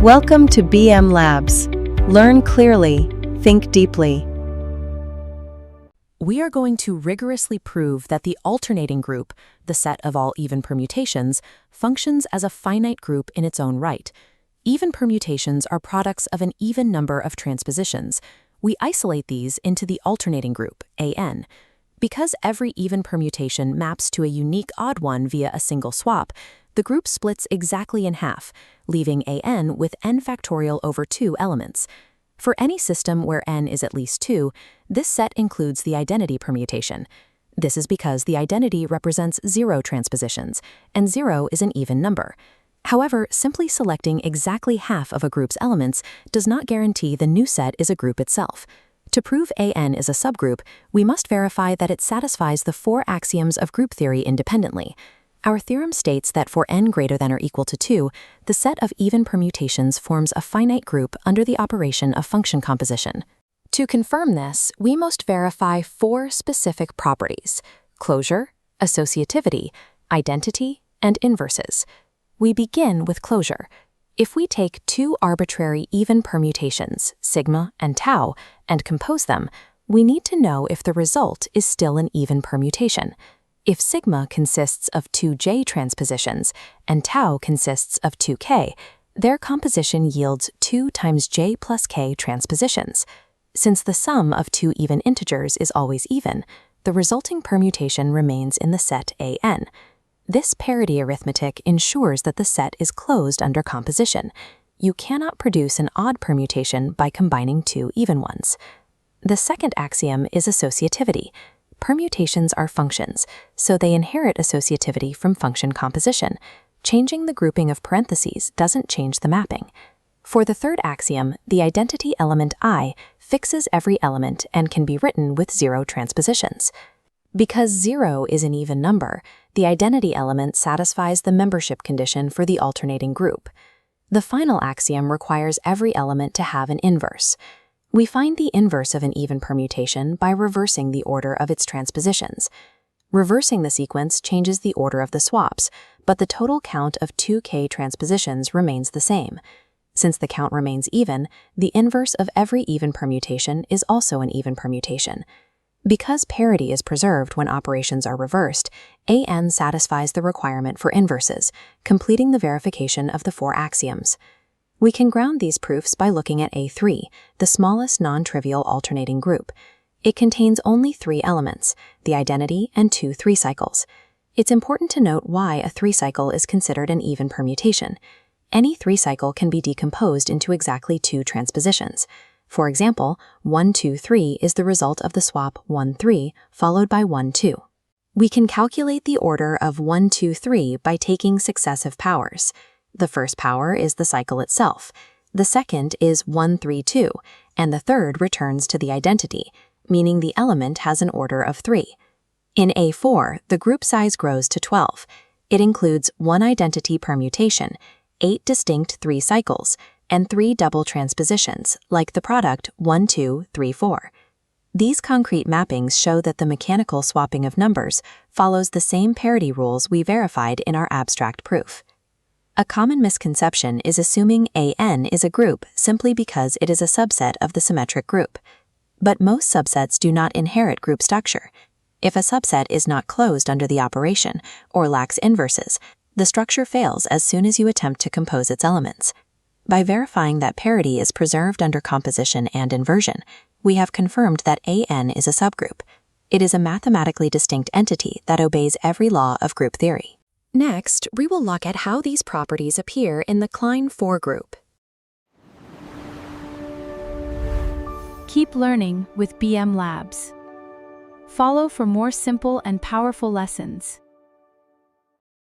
Welcome to BMLabs. Learn clearly, think deeply. We are going to rigorously prove that the alternating group, the set of all even permutations, functions as a finite group in its own right. Even permutations are products of an even number of transpositions. We isolate these into the alternating group, AN. Because every even permutation maps to a unique odd one via a single swap, the group splits exactly in half, leaving AN with n factorial over 2 elements. For any system where n is at least 2, this set includes the identity permutation. This is because the identity represents 0 transpositions, and 0 is an even number. However, simply selecting exactly half of a group's elements does not guarantee the new set is a group itself. To prove AN is a subgroup, we must verify that it satisfies the 4 axioms of group theory independently. Our theorem states that for n greater than or equal to 2, the set of even permutations forms a finite group under the operation of function composition. To confirm this, we must verify 4 specific properties: closure, associativity, identity, and inverses. We begin with closure. If we take 2 arbitrary even permutations, sigma and tau, and compose them, we need to know if the result is still an even permutation. If sigma consists of 2j transpositions and tau consists of 2k, their composition yields 2 times j plus k transpositions. Since the sum of 2 even integers is always even, the resulting permutation remains in the set AN. This parity arithmetic ensures that the set is closed under composition. You cannot produce an odd permutation by combining 2 even ones. The second axiom is associativity. Permutations are functions, so they inherit associativity from function composition. Changing the grouping of parentheses doesn't change the mapping. For the third axiom, the identity element I fixes every element and can be written with 0 transpositions. Because 0 is an even number, the identity element satisfies the membership condition for the alternating group. The final axiom requires every element to have an inverse. We find the inverse of an even permutation by reversing the order of its transpositions. Reversing the sequence changes the order of the swaps, but the total count of 2k transpositions remains the same. Since the count remains even, the inverse of every even permutation is also an even permutation. Because parity is preserved when operations are reversed, AN satisfies the requirement for inverses, completing the verification of the 4 axioms. We can ground these proofs by looking at A3, the smallest non-trivial alternating group. It contains only 3 elements, the identity and 2 3-cycles. It's important to note why a 3-cycle is considered an even permutation. Any 3-cycle can be decomposed into exactly 2 transpositions. For example, 1 2 3 is the result of the swap 1 3 followed by 1 2. We can calculate the order of 1 2 3 by taking successive powers. The first power is the cycle itself, the second is 1 3 2, and the third returns to the identity, meaning the element has an order of 3. In A4, the group size grows to 12. It includes 1 identity permutation, 8 distinct 3-cycles, and 3 double transpositions, like the product 1 2 3 4. These concrete mappings show that the mechanical swapping of numbers follows the same parity rules we verified in our abstract proof. A common misconception is assuming AN is a group simply because it is a subset of the symmetric group. But most subsets do not inherit group structure. If a subset is not closed under the operation or lacks inverses, the structure fails as soon as you attempt to compose its elements. By verifying that parity is preserved under composition and inversion, we have confirmed that AN is a subgroup. It is a mathematically distinct entity that obeys every law of group theory. Next, we will look at how these properties appear in the Klein-4 group. Keep learning with BMLabs. Follow for more simple and powerful lessons.